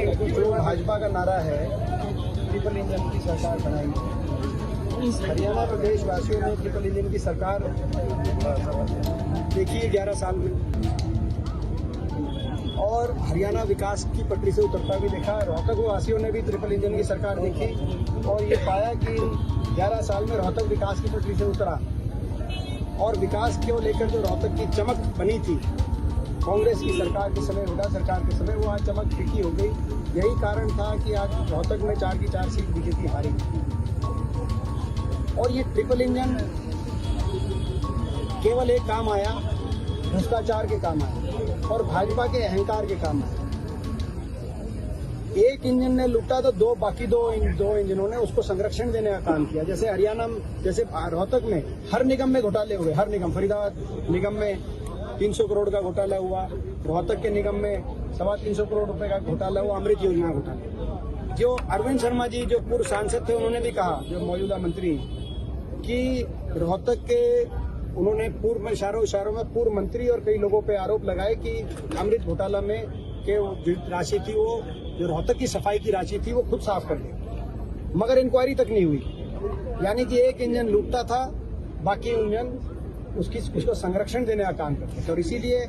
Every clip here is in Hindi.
जो भाजपा का नारा है ट्रिपल इंजन की सरकार बनाई, हरियाणा प्रदेश वासियों ने ट्रिपल इंजन की सरकार देखी 11 साल में, और हरियाणा विकास की पटरी से उतरता भी देखा। रोहतक वासियों ने भी ट्रिपल इंजन की सरकार देखी और ये पाया कि 11 साल में रोहतक विकास की पटरी से उतरा, और विकास को लेकर जो रोहतक की चमक बनी थी कांग्रेस की सरकार के समय, हुड्डा सरकार के समय, वो आज चमक फीकी हो गई। यही कारण था कि आज रोहतक में 4 की 4 सीट बीजेपी हारी। और ये ट्रिपल इंजन केवल एक काम आया, भ्रष्टाचार के काम आया और भाजपा के अहंकार के काम आया। एक इंजन ने लूटा तो बाकी दो इंजनों ने उसको संरक्षण देने का काम किया। जैसे हरियाणा में, जैसे रोहतक में हर निगम में घोटाले हुए, हर निगम, फरीदाबाद निगम में 300 करोड़ का घोटाला हुआ, रोहतक के निगम में 325 करोड़ रुपए का घोटाला हुआ, अमृत योजना घोटाला। जो अरविंद शर्मा जी जो पूर्व सांसद थे, उन्होंने भी कहा, जो मौजूदा मंत्री, कि रोहतक के, उन्होंने पूर्व में इशारों में पूर्व मंत्री और कई लोगों पे आरोप लगाए कि अमृत घोटाला में के जो राशि थी, वो जो रोहतक की सफाई की राशि थी, वो खुद साफ कर दी, मगर इंक्वायरी तक नहीं हुई। यानी कि एक इंजन लूटता था, बाकी इंजन उसको संरक्षण देने का काम करते थे। और इसीलिए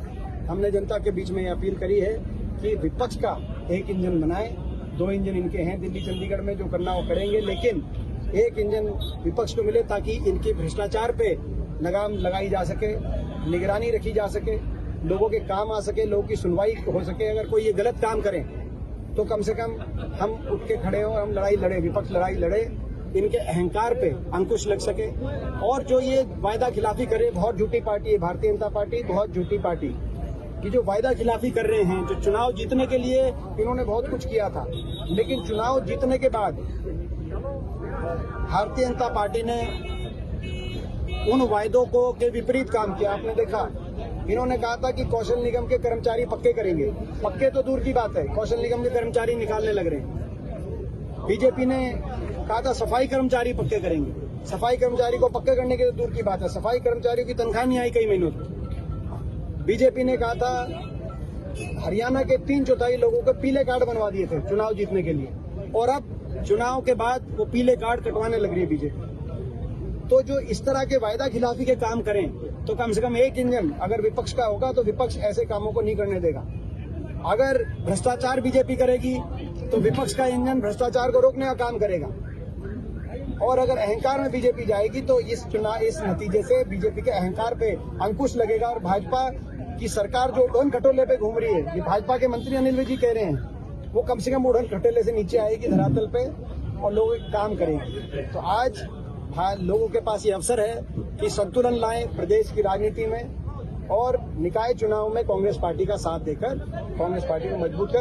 हमने जनता के बीच में ये अपील करी है कि विपक्ष का एक इंजन बनाए। 2 इंजन इनके हैं दिल्ली चंडीगढ़ में, जो करना वो करेंगे, लेकिन एक इंजन विपक्ष को मिले ताकि इनके भ्रष्टाचार पे लगाम लगाई जा सके, निगरानी रखी जा सके, लोगों के काम आ सके, लोगों की सुनवाई हो सके। अगर कोई ये गलत काम करे तो कम से कम हम उठ के खड़े हो, हम लड़ाई लड़े, विपक्ष लड़ाई लड़े, इनके अहंकार पे अंकुश लग सके। और जो ये वायदा खिलाफी करे, बहुत झूठी पार्टी है भारतीय जनता पार्टी, बहुत झूठी पार्टी की जो वायदा खिलाफी कर रहे हैं। जो चुनाव जीतने के लिए इन्होंने बहुत कुछ किया था, लेकिन चुनाव जीतने के बाद भारतीय जनता पार्टी ने उन वायदों को के विपरीत काम किया। आपने देखा, इन्होंने कहा था कि कौशल निगम के कर्मचारी पक्के करेंगे, पक्के तो दूर की बात है, कौशल निगम के कर्मचारी निकालने लग रहे हैं। बीजेपी ने कहा था सफाई कर्मचारी पक्के करेंगे, सफाई कर्मचारी को पक्के करने के दूर की बात है, सफाई कर्मचारियों की तनख्वाह नहीं आई कई महीनों तक। बीजेपी ने कहा था हरियाणा के 3/4 लोगों को पीले कार्ड बनवा दिए थे चुनाव जीतने के लिए, और अब चुनाव के बाद वो पीले कार्ड कटवाने लग रही है बीजेपी। तो जो इस तरह के वायदा खिलाफी के काम करें, तो कम से कम एक इंजन अगर विपक्ष का होगा तो विपक्ष ऐसे कामों को नहीं करने देगा। अगर भ्रष्टाचार बीजेपी करेगी तो विपक्ष का इंजन भ्रष्टाचार को रोकने का काम करेगा। और अगर अहंकार में बीजेपी जाएगी तो इस नतीजे से बीजेपी के अहंकार पे अंकुश लगेगा। और भाजपा की सरकार जो उड़न खटोले पे घूम रही है, ये भाजपा के मंत्री अनिल विज जी कह रहे हैं, वो कम से कम उड़न खटोले से नीचे आएगी धरातल पे और लोग काम करेंगे। तो आज लोगों के पास ये अवसर है कि संतुलन लाएं प्रदेश की राजनीति में, और निकाय चुनाव में कांग्रेस पार्टी का साथ देकर कांग्रेस पार्टी को मजबूत करें।